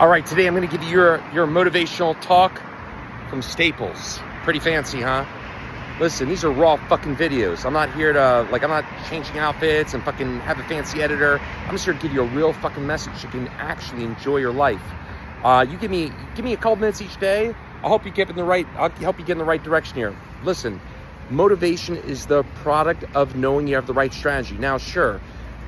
All right, today I'm going to give you your motivational talk from Staples. Pretty fancy, huh? Listen, these are raw fucking videos. I'm not here to, I'm not changing outfits and fucking have a fancy editor. I'm just here to give you a real fucking message you can actually enjoy your life. You give me a couple minutes each day. I'll help you get in the right direction here. Listen, motivation is the product of knowing you have the right strategy. Now, sure,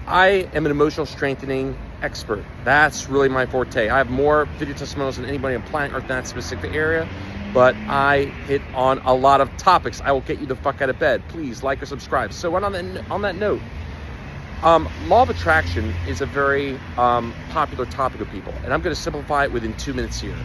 I am an emotional strengthening expert. That's really my forte. I have more video testimonials than anybody on planet Earth in that specific area, but I hit on a lot of topics. I will get you the fuck out of bed. Please like or subscribe. So on that note, law of attraction is a very popular topic of people, and I'm going to simplify it within 2 minutes here.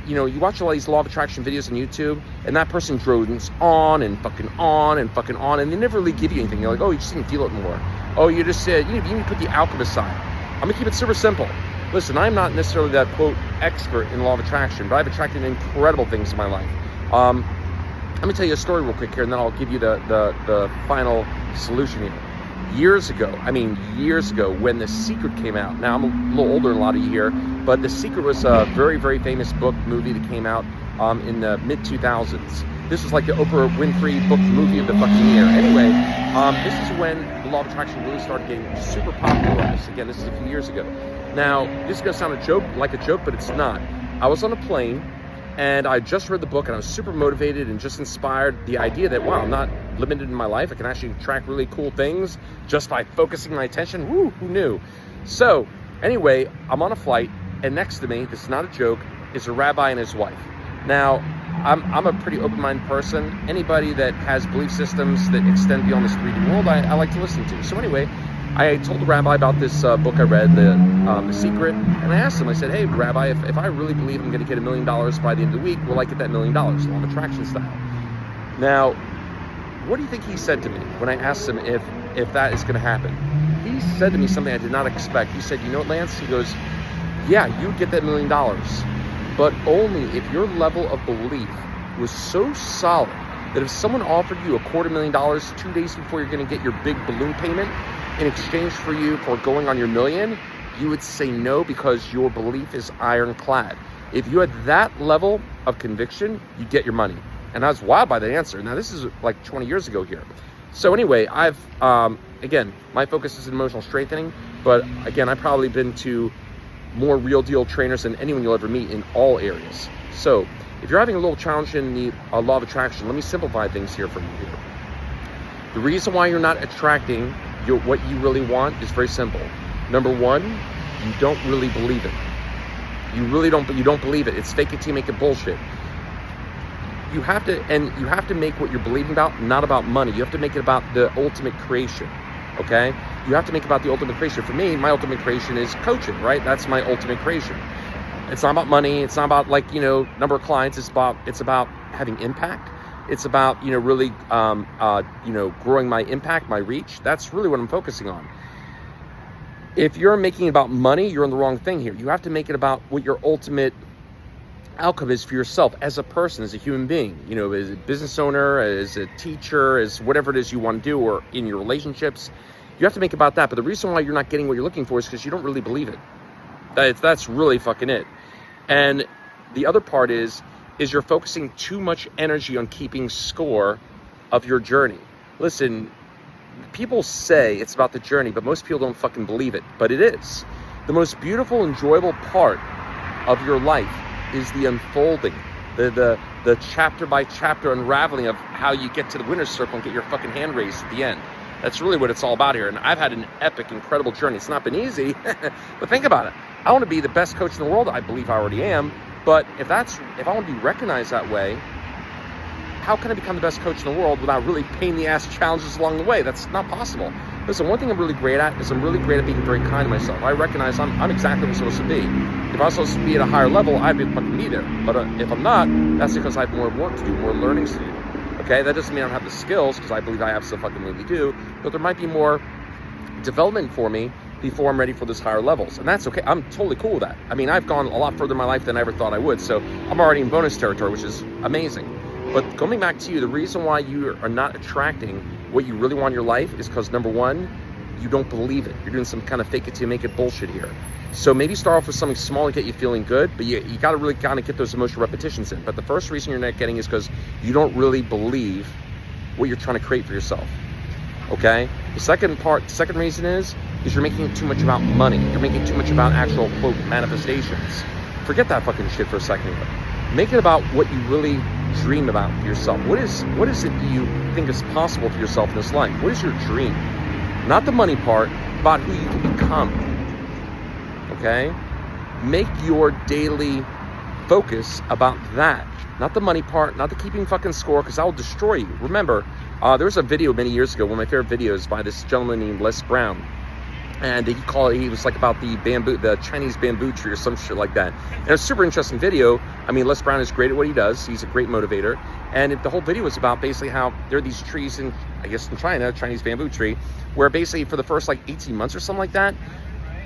You watch all these law of attraction videos on YouTube, and that person drones on and fucking on and fucking on, and they never really give you anything. They're like, oh, you just didn't feel it more. Oh, you just said, you need to put the alchemist aside. I'm gonna keep it super simple. Listen, I'm not necessarily that, quote, expert in law of attraction, but I've attracted incredible things in my life. Let me tell you a story real quick here, and then I'll give you the final solution here. Years ago, when The Secret came out. Now, I'm a little older than a lot of you here, but The Secret was a very, very famous movie that came out in the mid-2000s. This was like the Oprah Winfrey book movie of the fucking year. Anyway, this is when the law of attraction really started getting super popularized. Again, this is a few years ago. Now, this is going to sound like a joke, but it's not. I was on a plane, and I just read the book, and I was super motivated and just inspired. The idea that, wow, I'm not limited in my life. I can actually track really cool things just by focusing my attention. Woo, who knew? So, anyway, I'm on a flight, and next to me, this is not a joke, is a rabbi and his wife. Now, I'm a pretty open-minded person. Anybody that has belief systems that extend beyond this 3D world, I like to listen to. So anyway, I told the rabbi about this book I read, The Secret, and I asked him, I said, hey, Rabbi, if I really believe I'm going to get $1 million by the end of the week, will I get that $1 million, law of attraction style? Now, what do you think he said to me when I asked him if that is going to happen? He said to me something I did not expect. He said, you know what, Lance? He goes, yeah, you would get that $1 million. But only if your level of belief was so solid that if someone offered you $250,000 2 days before you're going to get your big balloon payment in exchange for you for going on your $1 million, you would say no because your belief is ironclad. If you had that level of conviction, you'd get your money. And I was wowed by the answer. Now, this is like 20 years ago here. So anyway, again, my focus is in emotional strengthening, but again, I've probably been to more real deal trainers than anyone you'll ever meet in all areas. So if you're having a little challenge in the law of attraction, let me simplify things here for you here. The reason why you're not attracting what you really want is very simple. Number one, you don't really believe it. You don't believe it. It's fake it till you make it bullshit. You have to make what you're believing about not about money. You have to make it about the ultimate creation. Okay? You have to make it about the ultimate creation. For me, my ultimate creation is coaching, right? That's my ultimate creation. It's not about money. It's not about number of clients. It's about having impact. It's about, really, growing my impact, my reach. That's really what I'm focusing on. If you're making it about money, you're on the wrong thing here. You have to make it about what your ultimate outcome is for yourself as a person, as a human being, as a business owner, as a teacher, as whatever it is you want to do, or in your relationships. You have to make it about that. But the reason why you're not getting what you're looking for is because you don't really believe it. That's really fucking it. And the other part is you're focusing too much energy on keeping score of your journey. Listen, people say it's about the journey, but most people don't fucking believe it. But it is. The most beautiful, enjoyable part of your life is the unfolding, the chapter by chapter unraveling of how you get to the winner's circle and get your fucking hand raised at the end. That's really what it's all about here. And I've had an epic, incredible journey. It's not been easy, but think about it. I want to be the best coach in the world. I believe I already am. But if I want to be recognized that way, how can I become the best coach in the world without really pain in the ass challenges along the way? That's not possible. Listen, one thing I'm really great at is I'm really great at being very kind to myself. I recognize I'm exactly what I'm supposed to be. If I was supposed to be at a higher level, I'd fucking be there. But if I'm not, that's because I have more work to do, more learnings to do. Okay, that doesn't mean I don't have the skills, because I believe I absolutely do. But there might be more development for me before I'm ready for those higher levels. And that's okay. I'm totally cool with that. I mean, I've gone a lot further in my life than I ever thought I would. So I'm already in bonus territory, which is amazing. But coming back to you, the reason why you are not attracting what you really want in your life is because, number one, you don't believe it. You're doing some kind of fake it till you make it bullshit here. So maybe start off with something small to get you feeling good, but you got to really kind of get those emotional repetitions in. But the first reason you're not getting is because you don't really believe what you're trying to create for yourself. Okay? The second reason is you're making it too much about money. You're making it too much about actual, quote, manifestations. Forget that fucking shit for a second. Make it about what you really dream about for yourself. What is it you think is possible for yourself in this life? What is your dream? Not the money part, about who you can become. Okay? Make your daily focus about that. Not the money part, not the keeping fucking score, because that will destroy you. Remember, there was a video many years ago, one of my favorite videos by this gentleman named Les Brown. And he was like about the Chinese bamboo tree or some shit like that. And it's a super interesting video. I mean, Les Brown is great at what he does. He's a great motivator. And the whole video was about basically how there are these trees in China, Chinese bamboo tree, where basically for the first like 18 months or something like that,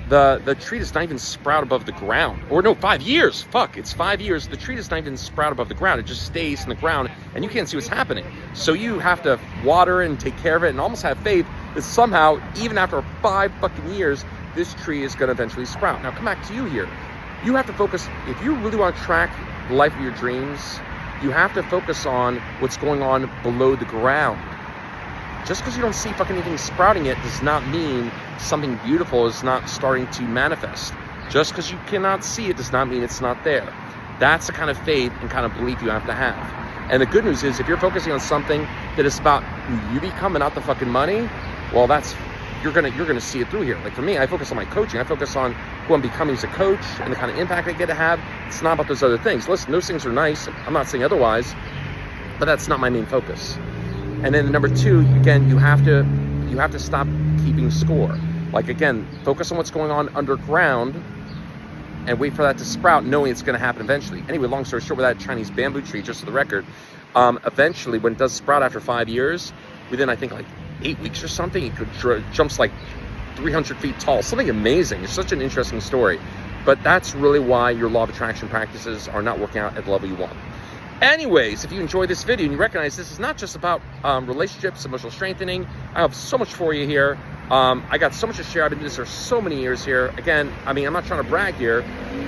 the tree does not even sprout above the ground. Or no, 5 years. Fuck, it's 5 years. The tree does not even sprout above the ground. It just stays in the ground and you can't see what's happening. So you have to water and take care of it and almost have faith that somehow, even after 5 fucking years, this tree is going to eventually sprout. Now, come back to you here. You have to focus, if you really want to track the life of your dreams, you have to focus on what's going on below the ground. Just because you don't see fucking anything sprouting yet does not mean something beautiful is not starting to manifest. Just because you cannot see it does not mean it's not there. That's the kind of faith and kind of belief you have to have. And the good news is, if you're focusing on something that is about who you become and not the fucking money, well, you're gonna see it through here. Like for me, I focus on my coaching. I focus on who I'm becoming as a coach and the kind of impact I get to have. It's not about those other things. Listen, those things are nice. I'm not saying otherwise, but that's not my main focus. And then number two, again, you have to stop keeping score. Like again, focus on what's going on underground and wait for that to sprout, knowing it's going to happen eventually. Anyway, long story short, with that Chinese bamboo tree, just for the record, eventually when it does sprout after 5 years, within I think like 8 weeks or something, it jumps like 300 feet tall. Something amazing. It's such an interesting story. But that's really why your law of attraction practices are not working out at the level you want. Anyways, if you enjoyed this video and you recognize this is not just about relationships, emotional strengthening, I have so much for you here. I got so much to share. I've been doing this for so many years here. Again, I mean, I'm not trying to brag here,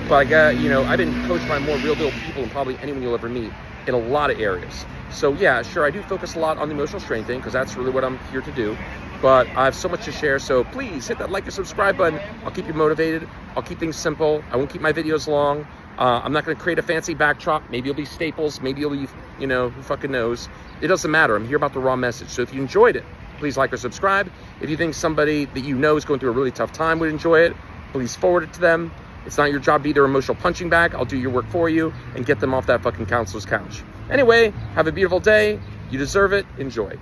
but I've been coached by more real deal people than probably anyone you'll ever meet in a lot of areas. So yeah, sure, I do focus a lot on the emotional strengthening because that's really what I'm here to do. But I have so much to share, so please hit that like and subscribe button. I'll keep you motivated. I'll keep things simple. I won't keep my videos long. I'm not going to create a fancy backdrop. Maybe it'll be staples. Maybe it'll be, who fucking knows. It doesn't matter. I'm here about the raw message. So if you enjoyed it, please like or subscribe. If you think somebody that you know is going through a really tough time would enjoy it, please forward it to them. It's not your job to be their emotional punching bag. I'll do your work for you and get them off that fucking counselor's couch. Anyway, have a beautiful day. You deserve it. Enjoy.